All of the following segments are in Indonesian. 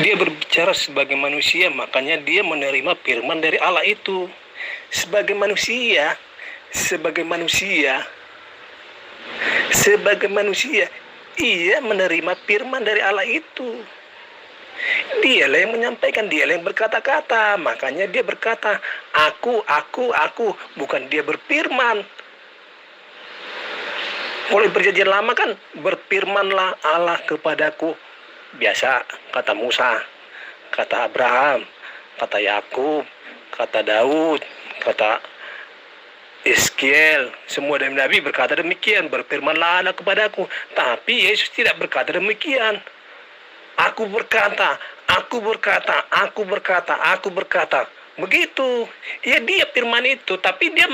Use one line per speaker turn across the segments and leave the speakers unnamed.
Dia berbicara sebagai manusia, makanya dia menerima firman dari Allah itu. Sebagai manusia, sebagai manusia, sebagai manusia, ia menerima firman dari Allah itu. Dialah yang menyampaikan, dialah yang berkata-kata. Makanya dia berkata, aku, bukan dia berfirman. Kalau di perjanjian lama kan, berfirmanlah Allah kepadaku. Biasa, kata Musa, kata Abraham, kata Yakub, kata Daud, kata Yeskiel, semua dari Nabi berkata demikian, berfirmanlah Allah kepadaku. Tapi Yesus tidak berkata demikian. Aku berkata, aku berkata, aku berkata, aku berkata. Begitu. Ya dia firman itu, tapi dia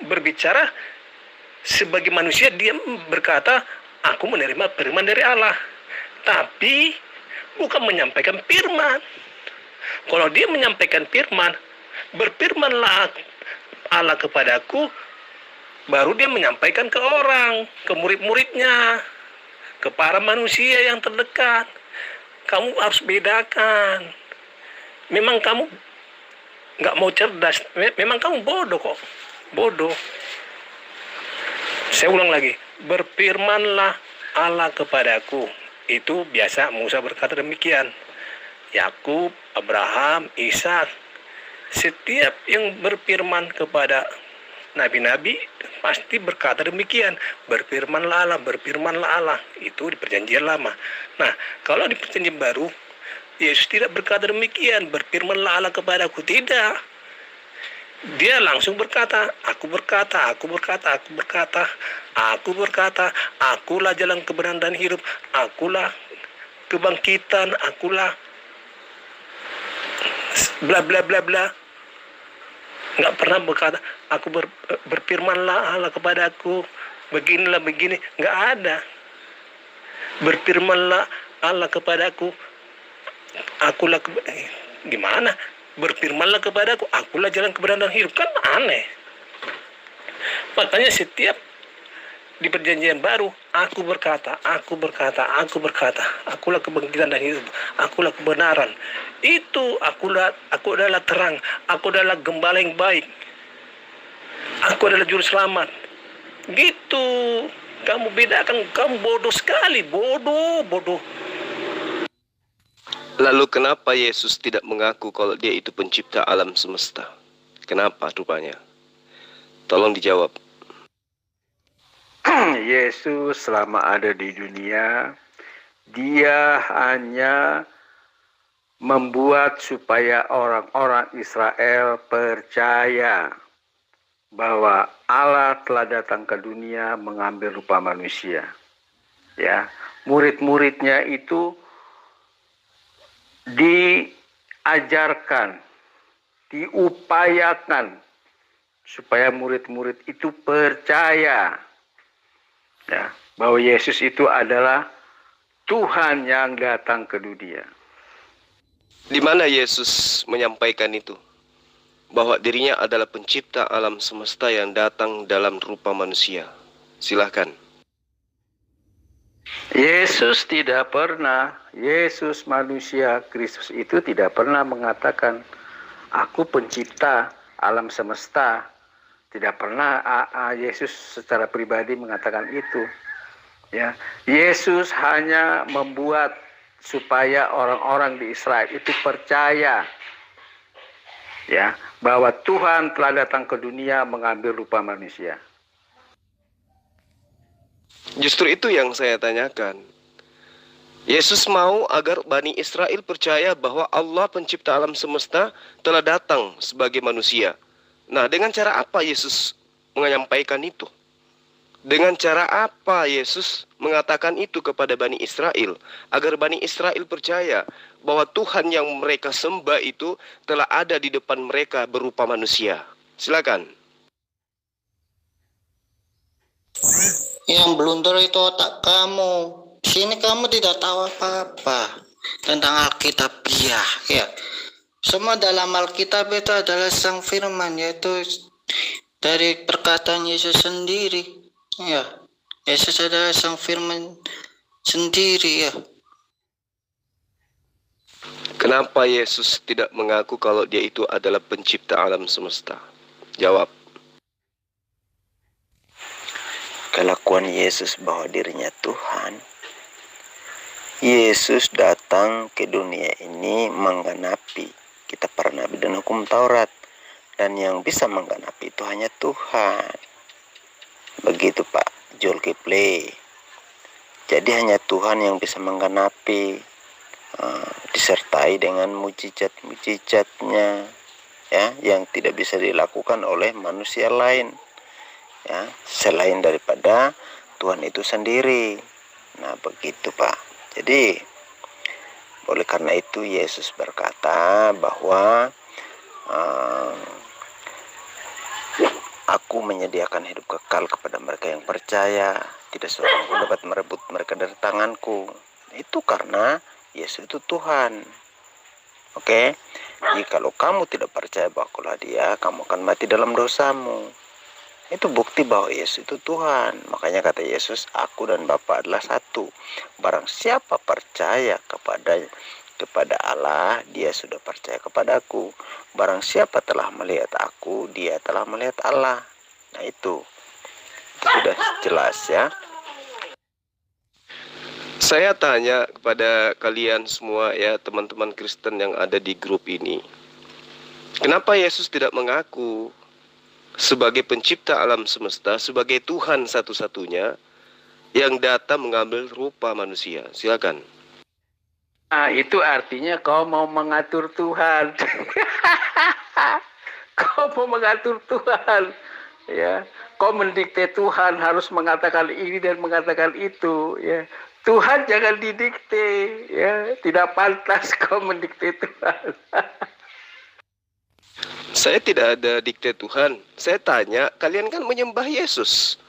berbicara sebagai manusia, dia berkata, aku menerima firman dari Allah. Tapi bukan menyampaikan firman. Kalau dia menyampaikan firman, berfirmanlah Allah kepadaku, baru dia menyampaikan ke orang, ke murid-muridnya, ke para manusia yang terdekat. Kamu harus bedakan. Memang kamu nggak mau cerdas, memang kamu bodoh kok, bodoh. Saya ulang lagi, berfirmanlah Allah kepadaku. Itu biasa Musa berkata demikian. Yakub, Abraham, Ishak, setiap yang berfirman kepada nabi-nabi pasti berkata demikian. Berfirmanlah Allah, berfirmanlah Allah. Itu di perjanjian lama. Nah, kalau di perjanjian baru, Yesus tidak berkata demikian. Berfirmanlah Allah kepadaku. Tidak. Dia langsung berkata, aku berkata, aku berkata, aku berkata, aku berkata, akulah jalan kebenaran dan hidup, akulah kebangkitan, akulah bla bla bla bla. Nggak pernah berkata, aku berfirmanlah Allah kepadaku, beginilah begini, nggak ada. Berfirmanlah Allah kepadaku, akulah gimana? Berfirmanlah kepadaku, akulah jalan kebenaran dan hidup. Kan aneh. Makanya setiap di perjanjian baru, aku berkata, aku berkata, aku berkata, akulah kebangkitan dan hidup, akulah kebenaran. Itu aku adalah terang, aku adalah gembala yang baik, aku adalah juru selamat. Gitu. Kamu bedakan, kamu bodoh sekali, bodoh.
Lalu kenapa Yesus tidak mengaku kalau dia itu pencipta alam semesta? Kenapa rupanya? Tolong dijawab.
Yesus selama ada di dunia, dia hanya membuat supaya orang-orang Israel percaya bahwa Allah telah datang ke dunia mengambil rupa manusia. Ya, murid-muridnya itu diajarkan, diupayakan supaya murid-murid itu percaya ya, bahwa Yesus itu adalah Tuhan yang datang ke dunia.
Di mana Yesus menyampaikan itu? Bahwa dirinya adalah pencipta alam semesta yang datang dalam rupa manusia. Silahkan.
Yesus manusia, Kristus itu tidak pernah mengatakan, aku pencipta alam semesta. Tidak pernah Yesus secara pribadi mengatakan itu. Ya, Yesus hanya membuat supaya orang-orang di Israel itu percaya ya, bahwa Tuhan telah datang ke dunia mengambil rupa manusia.
Justru itu yang saya tanyakan. Yesus mau agar Bani Israel percaya bahwa Allah pencipta alam semesta telah datang sebagai manusia. Nah, dengan cara apa Yesus menyampaikan itu? Dengan cara apa Yesus mengatakan itu kepada Bani Israel? Agar Bani Israel percaya bahwa Tuhan yang mereka sembah itu telah ada di depan mereka berupa manusia. Silakan.
Yang blunder itu otak kamu. Sini kamu tidak tahu apa-apa tentang Alkitabiah, ya. Semua dalam Alkitab itu adalah Sang Firman, yaitu dari perkataan Yesus sendiri. Ya, Yesus adalah Sang Firman sendiri, ya.
Kenapa Yesus tidak mengaku kalau dia itu adalah pencipta alam semesta? Jawab.
Kelakuan Yesus bahwa dirinya Tuhan. Yesus datang ke dunia ini menggenapi kitab para nabi dan hukum Taurat. Dan yang bisa menggenapi itu hanya Tuhan. Begitu Pak Zulkifli. Jadi hanya Tuhan yang bisa menggenapi, disertai dengan mujizat-mujizatnya, ya, yang tidak bisa dilakukan oleh manusia lain, ya, selain daripada Tuhan itu sendiri. Nah begitu Pak. Jadi oleh karena itu Yesus berkata bahwa Aku menyediakan hidup kekal kepada mereka yang percaya. Tidak seorang pun dapat merebut mereka dari tanganku. Itu karena Yesus itu Tuhan. Oke? Jadi kalau kamu tidak percaya bahwa akulah dia, kamu akan mati dalam dosamu. Itu bukti bahwa Yesus itu Tuhan. Makanya kata Yesus, aku dan Bapa adalah satu. Barang siapa percaya kepada Allah, dia sudah percaya kepadaku. Barang siapa telah melihat aku, dia telah melihat Allah. Nah itu sudah jelas ya.
Saya tanya kepada kalian semua ya, teman-teman Kristen yang ada di grup ini. Kenapa Yesus tidak mengaku sebagai pencipta alam semesta, sebagai Tuhan satu-satunya yang datang mengambil rupa manusia? Silakan.
Nah, itu artinya kau mau mengatur Tuhan. Kau mau mengatur Tuhan. Ya, kau mendikte Tuhan harus mengatakan ini dan mengatakan itu, ya. Tuhan jangan didikte, ya. Tidak pantas kau mendikte Tuhan.
Saya tidak ada dikte Tuhan. Saya tanya, kalian kan menyembah Yesus.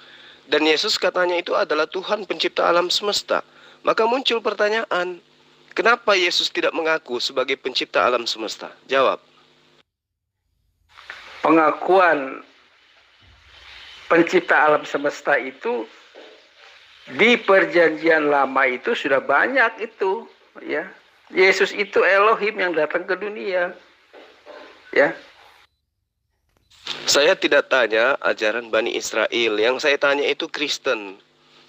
Dan Yesus katanya itu adalah Tuhan pencipta alam semesta. Maka muncul pertanyaan, kenapa Yesus tidak mengaku sebagai pencipta alam semesta? Jawab.
Pengakuan pencipta alam semesta itu di perjanjian lama itu sudah banyak itu, ya. Yesus itu Elohim yang datang ke dunia. Ya.
Saya tidak tanya ajaran Bani Israel, yang saya tanya itu Kristen.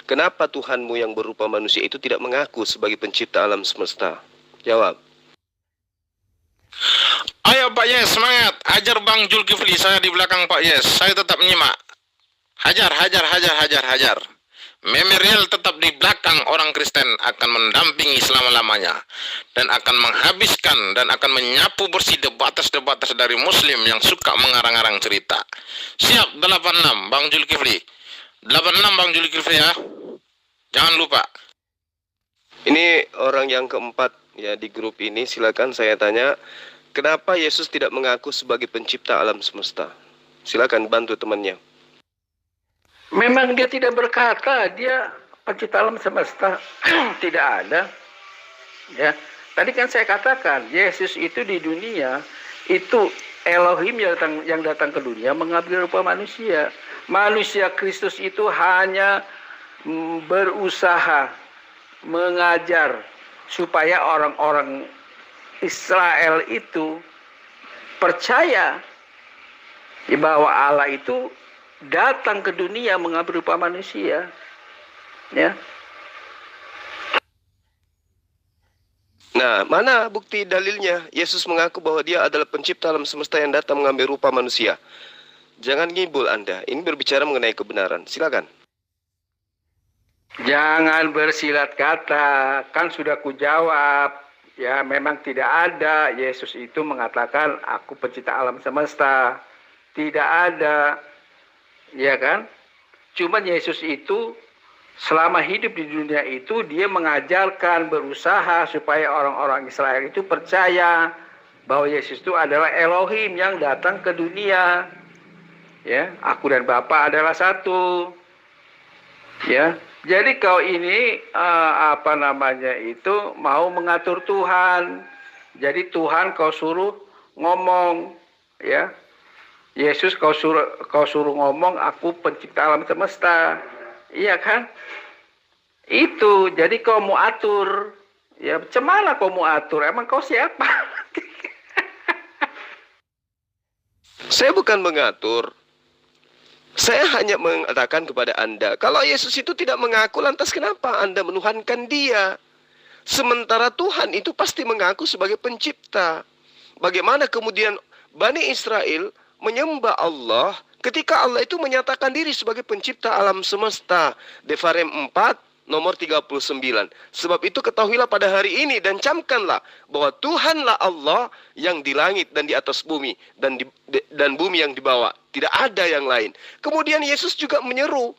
Kenapa Tuhanmu yang berupa manusia itu tidak mengaku sebagai pencipta alam semesta? Jawab.
Ayo Pak Yes, semangat. Ajar Bang Zulkifli, saya di belakang Pak Yes. Saya tetap menyimak. Hajar. Memorial tetap di belakang orang Kristen, akan mendampingi selama-lamanya. Dan akan menghabiskan dan akan menyapu bersih debatas-debatas dari Muslim yang suka mengarang-arang cerita. Siap 86 Bang Zulkifli. 86 Bang Zulkifli ya. Jangan lupa.
Ini orang yang keempat ya di grup ini. Silakan saya tanya, kenapa Yesus tidak mengaku sebagai pencipta alam semesta? Silakan bantu temannya.
Memang dia tidak berkata dia pencipta alam semesta. Tidak ada. Ya. Tadi kan saya katakan Yesus itu di dunia itu Elohim yang datang ke dunia mengambil rupa manusia. Manusia Kristus itu hanya berusaha mengajar supaya orang-orang Israel itu percaya bahwa Allah itu datang ke dunia mengambil rupa manusia, ya.
Nah, mana bukti dalilnya Yesus mengaku bahwa dia adalah pencipta alam semesta yang datang mengambil rupa manusia? Jangan ngibul Anda, ini berbicara mengenai kebenaran. Silakan.
Jangan bersilat kata, kan sudah kujawab. Ya, memang tidak ada. Yesus itu mengatakan, aku pencipta alam semesta. Tidak ada. Ya kan? Cuman Yesus itu selama hidup di dunia itu dia mengajarkan, berusaha supaya orang-orang Israel itu percaya bahwa Yesus itu adalah Elohim yang datang ke dunia. Ya, aku dan Bapa adalah satu. Ya, jadi kau ini mau mengatur Tuhan. Jadi Tuhan kau suruh ngomong, ya. Yesus kau suruh ngomong, aku pencipta alam semesta. Iya kan? Itu, jadi kau mau atur, Ya, macam mana kau mau atur? Emang kau siapa?
Saya bukan mengatur. Saya hanya mengatakan kepada Anda, kalau Yesus itu tidak mengaku, lantas kenapa Anda menuhankan dia? Sementara Tuhan itu pasti mengaku sebagai pencipta. Bagaimana kemudian Bani Israel menyembah Allah ketika Allah itu menyatakan diri sebagai pencipta alam semesta? Devarim 4 nomor 39. Sebab itu ketahuilah pada hari ini dan camkanlah bahwa Tuhanlah Allah yang di langit dan di atas bumi dan bumi yang di bawah. Tidak ada yang lain. Kemudian Yesus juga menyeru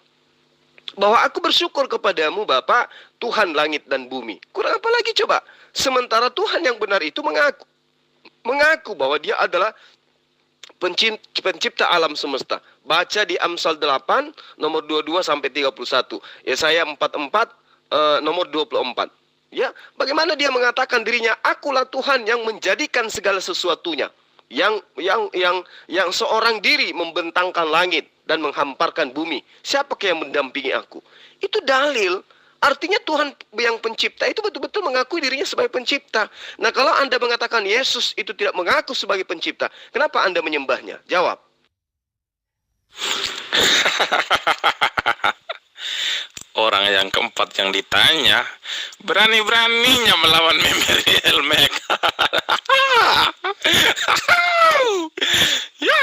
bahwa aku bersyukur kepadamu Bapa, Tuhan langit dan bumi. Kurang apa lagi coba? Sementara Tuhan yang benar itu mengaku bahwa dia adalah pencipta alam semesta. Baca di Amsal 8 nomor 22 sampai 31. Yesaya 44 nomor 24. Ya, bagaimana dia mengatakan dirinya akulah Tuhan yang menjadikan segala sesuatunya. Yang seorang diri membentangkan langit dan menghamparkan bumi. Siapakah yang mendampingi aku? Itu dalil. Artinya Tuhan yang pencipta itu betul-betul mengakui dirinya sebagai pencipta. Nah, kalau Anda mengatakan Yesus itu tidak mengaku sebagai pencipta, kenapa Anda menyembahnya? Jawab.
Orang yang keempat yang ditanya berani-beraninya melawan Memorial Mac. Ya.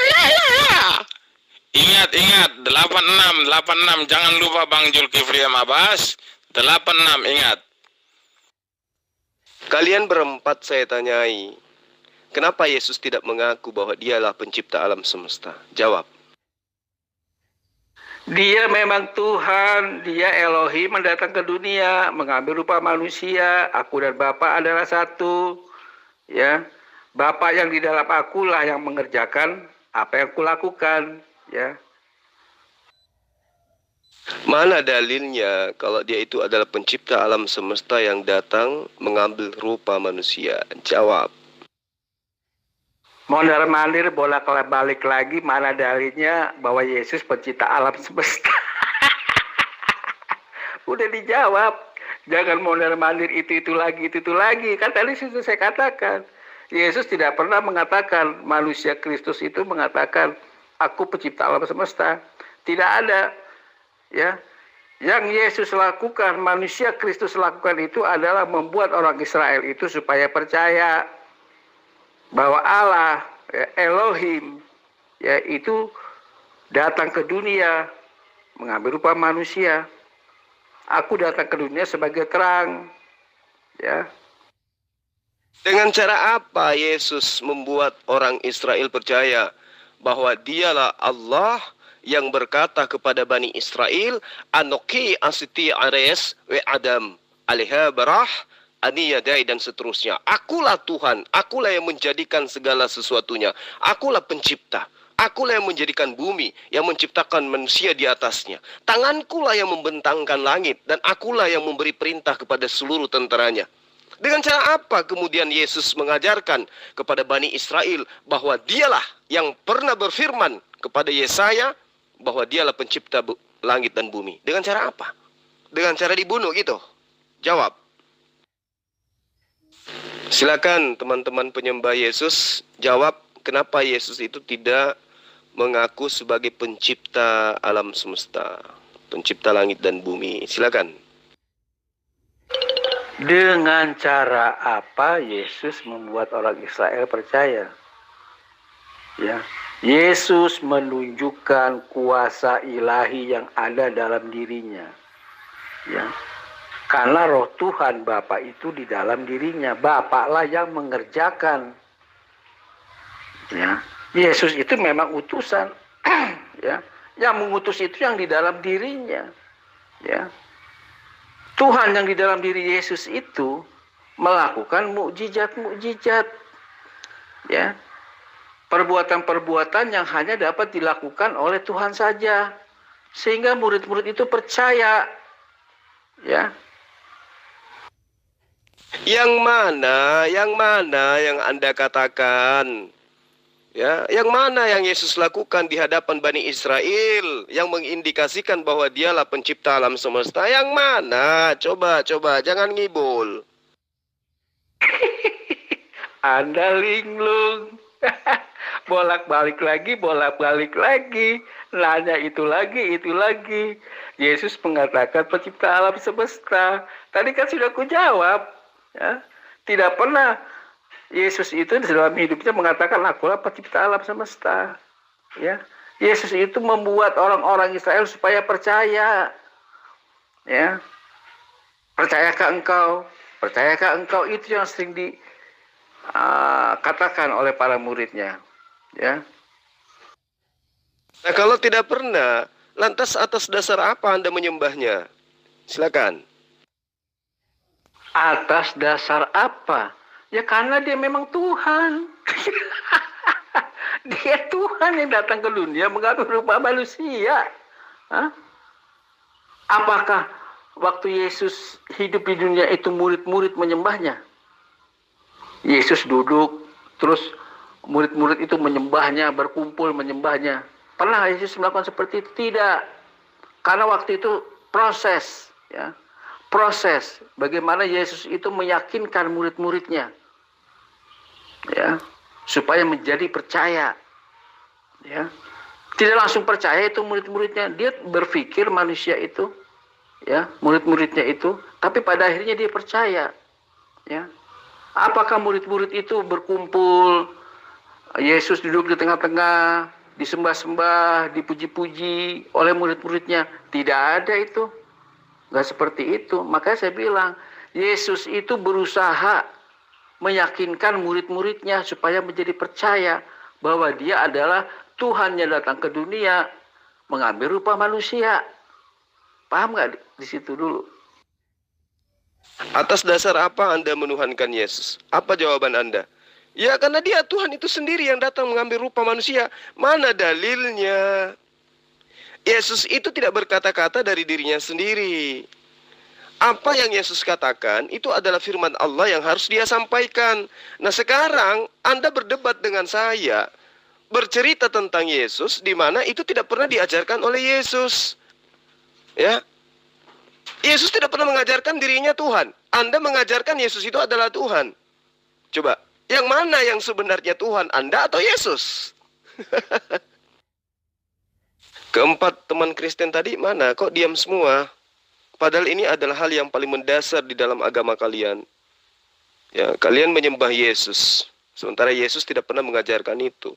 Ingat 86 jangan lupa Bang Zulkifli Abbas. 86 ingat.
Kalian berempat saya tanyai, kenapa Yesus tidak mengaku bahwa dialah pencipta alam semesta? Jawab.
Dia memang Tuhan, dia Elohim mendatang ke dunia, mengambil rupa manusia. Aku dan Bapa adalah satu. Ya, Bapa yang di dalam akulah yang mengerjakan apa yang kulakukan. Ya.
Mana dalilnya kalau dia itu adalah pencipta alam semesta yang datang mengambil rupa manusia? Jawab.
Mondar-mandir bolak-balik lagi, mana dalilnya bahwa Yesus pencipta alam semesta? Udah dijawab. Jangan mondar-mandir itu lagi. Kan tadi sudah saya katakan. Yesus tidak pernah mengatakan, manusia Kristus itu mengatakan, aku pencipta alam semesta. Tidak ada. Ya, yang Yesus lakukan, manusia Kristus lakukan itu adalah membuat orang Israel itu supaya percaya bahwa Allah, ya, Elohim, ya, itu datang ke dunia mengambil rupa manusia. Aku datang ke dunia sebagai terang. Ya.
Dengan cara apa Yesus membuat orang Israel percaya bahwa dialah Allah yang berkata kepada Bani Israel, Anoki asiti ares we Adam alaiha barah aniyadai dan seterusnya. Akulah Tuhan, akulah yang menjadikan segala sesuatunya. Akulah pencipta. Akulah yang menjadikan bumi, yang menciptakan manusia di atasnya. Tangankulah yang membentangkan langit, dan akulah yang memberi perintah kepada seluruh tentaranya. Dengan cara apa kemudian Yesus mengajarkan kepada Bani Israel bahwa dialah yang pernah berfirman kepada Yesaya bahwa dialah pencipta langit dan bumi? Dengan cara apa? Dengan cara dibunuh gitu? Jawab. Silakan teman-teman penyembah Yesus jawab kenapa Yesus itu tidak mengaku sebagai pencipta alam semesta, pencipta langit dan bumi. Silakan.
Dengan cara apa Yesus membuat orang Israel percaya? Ya, Yesus menunjukkan kuasa ilahi yang ada dalam dirinya. Ya. Karena roh Tuhan Bapa itu di dalam dirinya. Bapaklah yang mengerjakan. Ya. Yesus itu memang utusan. Ya. Yang mengutus itu yang di dalam dirinya. Ya. Tuhan yang di dalam diri Yesus itu melakukan mukjizat-mukjizat. Ya. Perbuatan-perbuatan yang hanya dapat dilakukan oleh Tuhan saja. Sehingga murid-murid itu percaya. Ya.
Yang mana yang Anda katakan? Ya, yang mana yang Yesus lakukan di hadapan Bani Israel yang mengindikasikan bahwa dialah pencipta alam semesta? Yang mana? Coba, jangan ngibul.
Anda linglung. Bolak-balik lagi. Nanya itu lagi. Yesus mengatakan pencipta alam semesta. Tadi kan sudah kujawab. Ya. Tidak pernah Yesus itu dalam hidupnya mengatakan akulah pencipta alam semesta. Ya. Yesus itu membuat orang-orang Israel supaya percaya. Ya. Percayakah engkau itu yang sering dikatakan oleh para muridnya. Ya.
Nah, kalau tidak pernah, lantas atas dasar apa Anda menyembahnya? Silakan.
Atas dasar apa? Ya karena dia memang Tuhan. Dia Tuhan yang datang ke dunia mengambil rupa manusia. Hah? Apakah waktu Yesus hidup di dunia itu murid-murid menyembahnya? Yesus duduk, terus murid-murid itu menyembahnya, berkumpul menyembahnya. Pernah Yesus melakukan seperti itu? Tidak. Karena waktu itu proses, ya. Proses bagaimana Yesus itu meyakinkan murid-muridnya, ya, supaya menjadi percaya, ya. Tidak langsung percaya itu murid-muridnya, dia berpikir manusia itu, ya, murid-muridnya itu, tapi pada akhirnya dia percaya, ya. Apakah murid-murid itu berkumpul, Yesus duduk di tengah-tengah, disembah-sembah, dipuji-puji oleh murid-muridnya? Tidak ada itu. Nggak seperti itu. Makanya saya bilang, Yesus itu berusaha meyakinkan murid-muridnya supaya menjadi percaya bahwa dia adalah Tuhan yang datang ke dunia mengambil rupa manusia. Paham nggak di situ dulu?
Atas dasar apa Anda menuhankan Yesus? Apa jawaban Anda? Ya karena dia Tuhan itu sendiri yang datang mengambil rupa manusia. Mana dalilnya? Yesus itu tidak berkata-kata dari dirinya sendiri. Apa yang Yesus katakan itu adalah firman Allah yang harus dia sampaikan. Nah sekarang Anda berdebat dengan saya, bercerita tentang Yesus di mana itu tidak pernah diajarkan oleh Yesus. Ya, Yesus tidak pernah mengajarkan dirinya Tuhan. Anda mengajarkan Yesus itu adalah Tuhan. Coba, yang mana yang sebenarnya Tuhan, Anda atau Yesus? Keempat teman Kristen tadi mana? Kok diam semua? Padahal ini adalah hal yang paling mendasar di dalam agama kalian. Ya, kalian menyembah Yesus, sementara Yesus tidak pernah mengajarkan itu.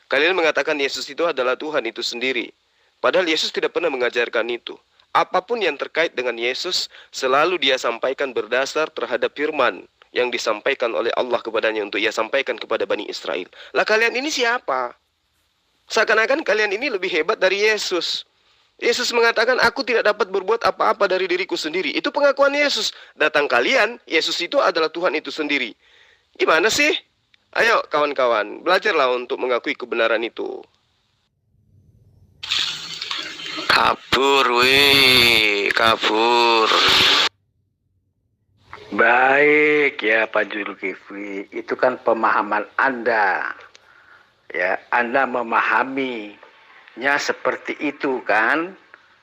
Kalian mengatakan Yesus itu adalah Tuhan itu sendiri. Padahal Yesus tidak pernah mengajarkan itu. Apapun yang terkait dengan Yesus, selalu dia sampaikan berdasar terhadap firman yang disampaikan oleh Allah kepadanya untuk ia sampaikan kepada Bani Israel. Lah kalian ini siapa? Seakan-akan kalian ini lebih hebat dari Yesus. Yesus mengatakan, aku tidak dapat berbuat apa-apa dari diriku sendiri. Itu pengakuan Yesus. Datang kalian, Yesus itu adalah Tuhan itu sendiri. Gimana sih? Ayo kawan-kawan, belajarlah untuk mengakui kebenaran itu.
Kabur, weh, kabur.
Baik ya Pak Zulkifli, itu kan pemahaman Anda. Ya, Anda memahaminya seperti itu kan?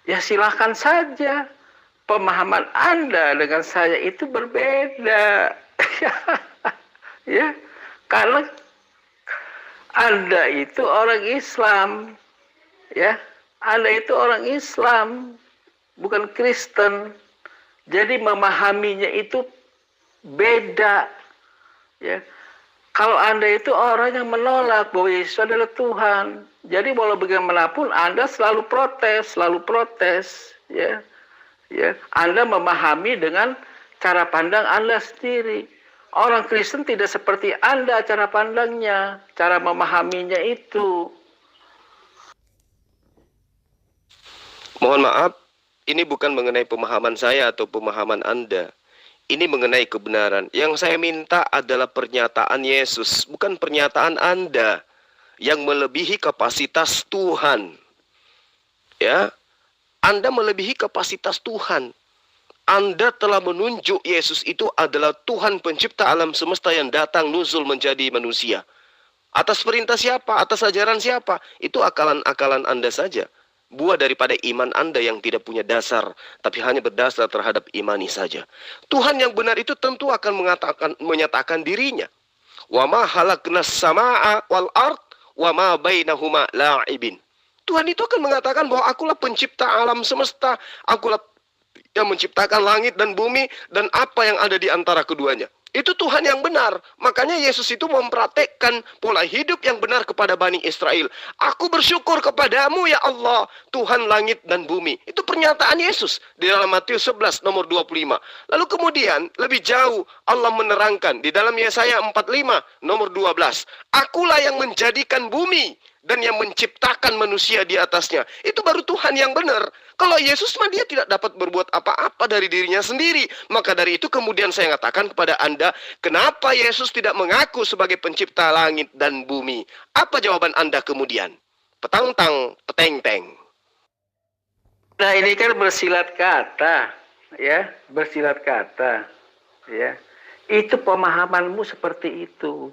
Ya silahkan saja. Pemahaman Anda dengan saya itu berbeda. Ya, karena Anda itu orang Islam. Ya, Anda itu orang Islam, bukan Kristen. Jadi memahaminya itu beda. Ya. Kalau Anda itu orang yang menolak bahwa Yesus adalah Tuhan, jadi walau bagaimanapun Anda selalu protes, ya, ya. Anda memahami dengan cara pandang Anda sendiri. Orang Kristen tidak seperti Anda cara pandangnya, cara memahaminya itu.
Mohon maaf, ini bukan mengenai pemahaman saya atau pemahaman Anda. Ini mengenai kebenaran. Yang saya minta adalah pernyataan Yesus, bukan pernyataan Anda yang melebihi kapasitas Tuhan. Ya, Anda melebihi kapasitas Tuhan. Anda telah menunjuk Yesus itu adalah Tuhan pencipta alam semesta yang datang nuzul menjadi manusia. Atas perintah siapa? Atas ajaran siapa? Itu akalan-akalan Anda saja. buah daripada iman Anda yang tidak punya dasar, tapi hanya berdasar terhadap imani saja. Tuhan yang benar itu tentu akan menyatakan dirinya. Wa ma halaqnas samaa wal ard wa ma bainahuma la'ibin. Tuhan itu akan mengatakan bahwa akulah pencipta alam semesta, akulah yang menciptakan langit dan bumi dan apa yang ada di antara keduanya. Itu Tuhan yang benar. Makanya Yesus itu mempraktekkan pola hidup yang benar kepada Bani Israel. Aku bersyukur kepadamu ya Allah, Tuhan langit dan bumi. Itu pernyataan Yesus di dalam Matius 11 nomor 25. Lalu kemudian lebih jauh Allah menerangkan di dalam Yesaya 45 nomor 12. Akulah yang menjadikan bumi dan yang menciptakan manusia di atasnya. Itu baru Tuhan yang benar. Kalau Yesus mah dia tidak dapat berbuat apa-apa dari dirinya sendiri. Maka dari itu kemudian saya katakan kepada Anda, kenapa Yesus tidak mengaku sebagai pencipta langit dan bumi? Apa jawaban Anda kemudian? Petang-tang, peteng-teng.
Nah, ini kan bersilat kata, ya, bersilat kata, ya. Itu pemahamanmu seperti itu.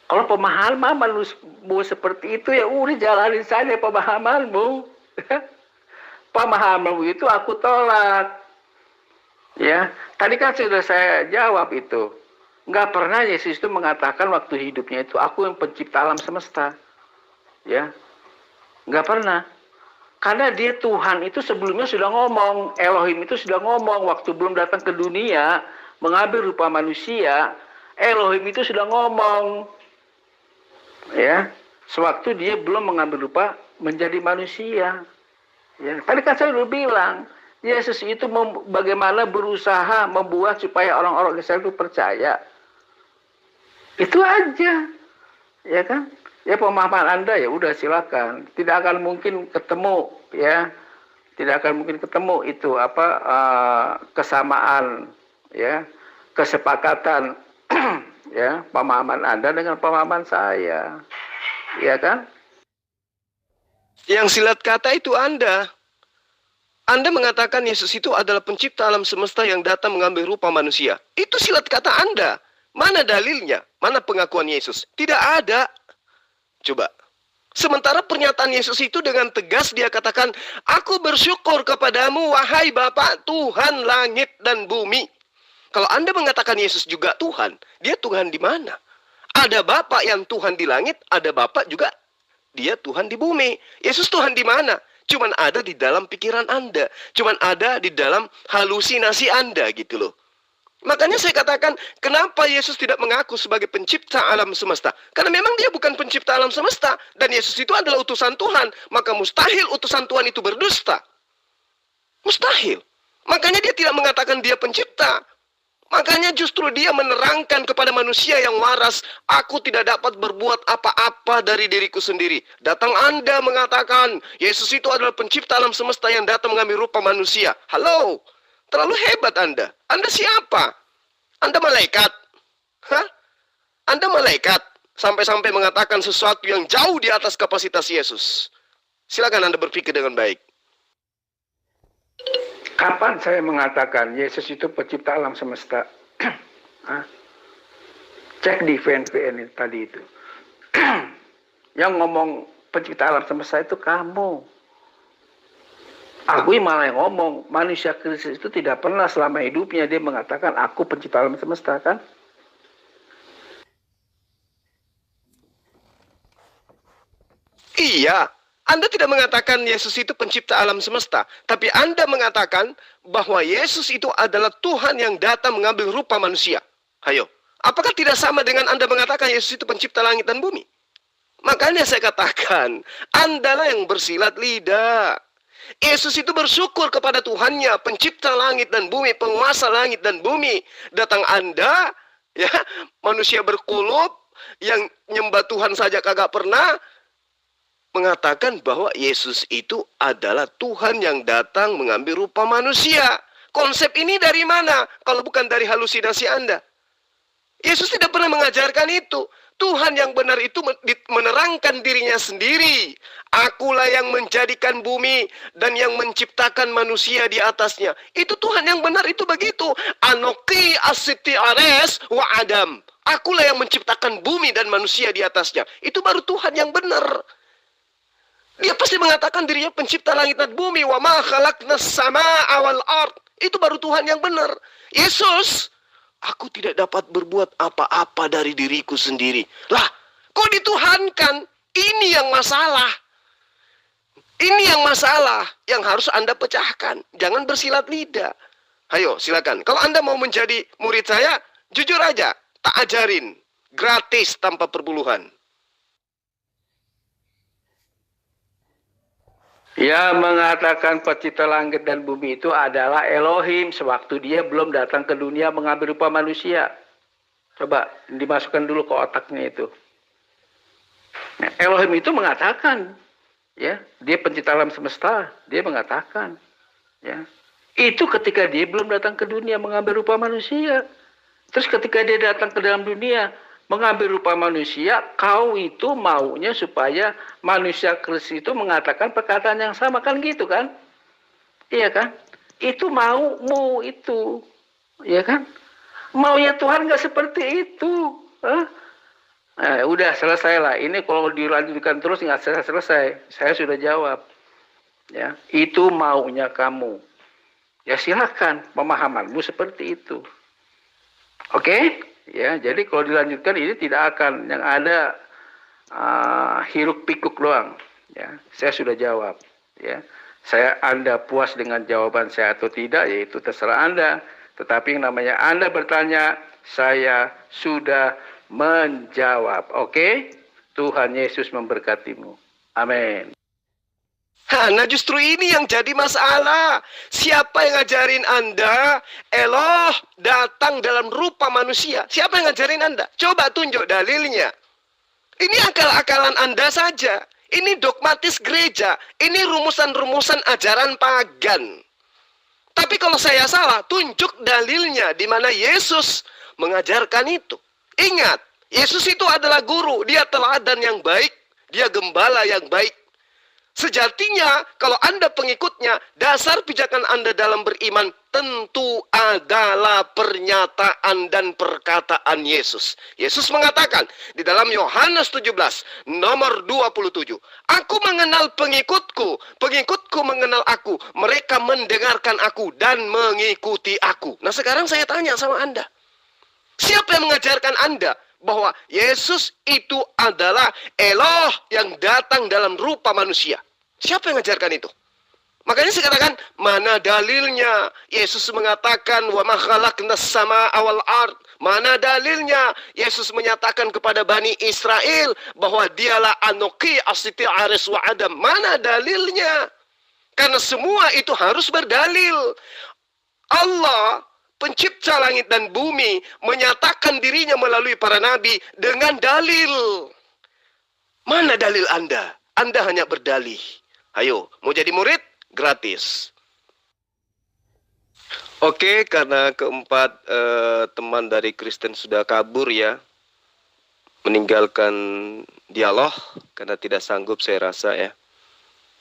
Kalau pemahamanmu seperti itu, ya udah jalanin saja pemahamanmu. Pemahamanmu itu aku tolak. Ya, tadi kan sudah saya jawab itu. Nggak pernah Yesus itu mengatakan waktu hidupnya itu, aku yang pencipta alam semesta. Ya, nggak pernah. Karena dia Tuhan itu sebelumnya sudah ngomong, Elohim itu sudah ngomong waktu belum datang ke dunia, mengambil rupa manusia, Elohim itu sudah ngomong. Ya, sewaktu dia belum mengambil rupa menjadi manusia. Ya, tadi kan saya sudah bilang, Yesus itu bagaimana berusaha membuat supaya orang-orang Israel itu percaya. Itu aja. Ya kan? Ya pemahaman Anda ya udah silakan. Tidak akan mungkin ketemu ya. Tidak akan mungkin ketemu itu kesamaan ya, kesepakatan ya, pemahaman Anda dengan pemahaman saya. Ya kan?
Yang silat kata itu Anda. Anda mengatakan Yesus itu adalah pencipta alam semesta yang datang mengambil rupa manusia. Itu silat kata Anda. Mana dalilnya? Mana pengakuan Yesus? Tidak ada. Coba. Sementara pernyataan Yesus itu dengan tegas dia katakan, aku bersyukur kepadamu wahai Bapa Tuhan langit dan bumi. Kalau Anda mengatakan Yesus juga Tuhan, dia Tuhan di mana? Ada Bapa yang Tuhan di langit, ada Bapa juga dia Tuhan di bumi. Yesus Tuhan di mana? Cuman ada di dalam pikiran Anda. Cuman ada di dalam halusinasi Anda gitu loh. Makanya saya katakan, kenapa Yesus tidak mengaku sebagai pencipta alam semesta? Karena memang dia bukan pencipta alam semesta. Dan Yesus itu adalah utusan Tuhan. Maka mustahil utusan Tuhan itu berdusta. Mustahil. Makanya dia tidak mengatakan dia pencipta. Makanya justru dia menerangkan kepada manusia yang waras, aku tidak dapat berbuat apa-apa dari diriku sendiri. Datang Anda mengatakan, Yesus itu adalah pencipta alam semesta yang datang mengambil rupa manusia. Halo, terlalu hebat Anda. Anda siapa? Anda malaikat? Hah? Anda malaikat? Sampai-sampai mengatakan sesuatu yang jauh di atas kapasitas Yesus. Silakan Anda berpikir dengan baik.
Kapan saya mengatakan Yesus itu pencipta alam semesta? Cek di VN tadi itu. Yang ngomong pencipta alam semesta itu kamu. Aku malah yang ngomong, manusia Kristus itu tidak pernah selama hidupnya dia mengatakan aku pencipta alam semesta kan?
Iya. Anda tidak mengatakan Yesus itu pencipta alam semesta. Tapi Anda mengatakan bahwa Yesus itu adalah Tuhan yang datang mengambil rupa manusia. Hayo, apakah tidak sama dengan Anda mengatakan Yesus itu pencipta langit dan bumi? Makanya saya katakan, Andalah yang bersilat lidah. Yesus itu bersyukur kepada Tuhannya, pencipta langit dan bumi, penguasa langit dan bumi. Datang Anda, ya, manusia berkulub, yang nyembah Tuhan saja kagak pernah, mengatakan bahwa Yesus itu adalah Tuhan yang datang mengambil rupa manusia. Konsep ini dari mana? Kalau bukan dari halusinasi Anda. Yesus tidak pernah mengajarkan itu. Tuhan yang benar itu menerangkan dirinya sendiri. Akulah yang menjadikan bumi dan yang menciptakan manusia di atasnya. Itu Tuhan yang benar itu begitu. Anoki asiti ares wa adam. Akulah yang menciptakan bumi dan manusia di atasnya. Itu baru Tuhan yang benar. Dia pasti mengatakan dirinya pencipta langit dan bumi. Wa ma khalaqnas samaa wal ard. Itu baru Tuhan yang benar. Yesus, aku tidak dapat berbuat apa-apa dari diriku sendiri. Lah, kok dituhankan? Ini yang masalah. Ini yang masalah yang harus Anda pecahkan. Jangan bersilat lidah. Ayo, silakan. Kalau Anda mau menjadi murid saya, jujur aja, tak ajarin. Gratis tanpa perbuluhan.
Yang mengatakan pencipta langit dan bumi itu adalah Elohim sewaktu dia belum datang ke dunia mengambil rupa manusia. Coba dimasukkan dulu ke otaknya itu. Nah, Elohim itu mengatakan, ya, dia pencipta alam semesta, dia mengatakan, ya, itu ketika dia belum datang ke dunia mengambil rupa manusia. Terus ketika dia datang ke dalam dunia mengambil rupa manusia, kau itu maunya supaya manusia Kristus itu mengatakan perkataan yang sama, kan gitu kan? Iya kan? Itu maumu itu, iya kan? Maunya Tuhan nggak seperti itu. Udah selesai lah. Ini kalau dilanjutkan terus nggak selesai. Saya sudah jawab. Ya, itu maunya kamu. Ya silakan, pemahamanmu seperti itu. Oke? Ya, jadi kalau dilanjutkan ini tidak akan yang ada hiruk pikuk doang. Ya, saya sudah jawab. Ya, Anda puas dengan jawaban saya atau tidak, yaitu terserah Anda. Tetapi yang namanya Anda bertanya, saya sudah menjawab. Oke? Tuhan Yesus memberkatimu. Amin.
Nah justru ini yang jadi masalah. Siapa yang ngajarin Anda Eloh datang dalam rupa manusia? Siapa yang ngajarin Anda? Coba tunjuk dalilnya. Ini akal-akalan Anda saja. Ini dogmatis gereja. Ini rumusan-rumusan ajaran pagan. Tapi kalau saya salah, tunjuk dalilnya di mana Yesus mengajarkan itu. Ingat, Yesus itu adalah guru. Dia teladan yang baik. Dia gembala yang baik. Sejatinya, kalau Anda pengikutnya, dasar pijakan Anda dalam beriman tentu adalah pernyataan dan perkataan Yesus. Yesus mengatakan di dalam Yohanes 17, nomor 27, Aku mengenal pengikutku, pengikutku mengenal aku, mereka mendengarkan aku dan mengikuti aku. Nah sekarang saya tanya sama Anda, siapa yang mengajarkan Anda bahwa Yesus itu adalah Eloh yang datang dalam rupa manusia? Siapa yang mengajarkan itu? Makanya saya katakan, mana dalilnya? Yesus mengatakan, wa ma khalaqnas samaa wal ard. Mana dalilnya? Yesus menyatakan kepada Bani Israel bahwa dialah Anoki asiti ares wa adam. Mana dalilnya? Karena semua itu harus berdalil. Allah, pencipta langit dan bumi, menyatakan dirinya melalui para nabi dengan dalil. Mana dalil Anda? Anda hanya berdalih. Ayo, mau jadi murid? Gratis. Oke, karena keempat teman dari Kristen sudah kabur ya, meninggalkan dialog karena tidak sanggup saya rasa ya.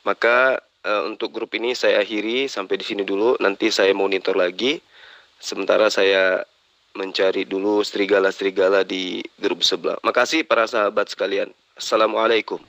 Maka untuk grup ini saya akhiri sampai di sini dulu. Nanti saya monitor lagi. Sementara saya mencari dulu serigala-serigala di grup sebelah. Makasih para sahabat sekalian. Assalamualaikum.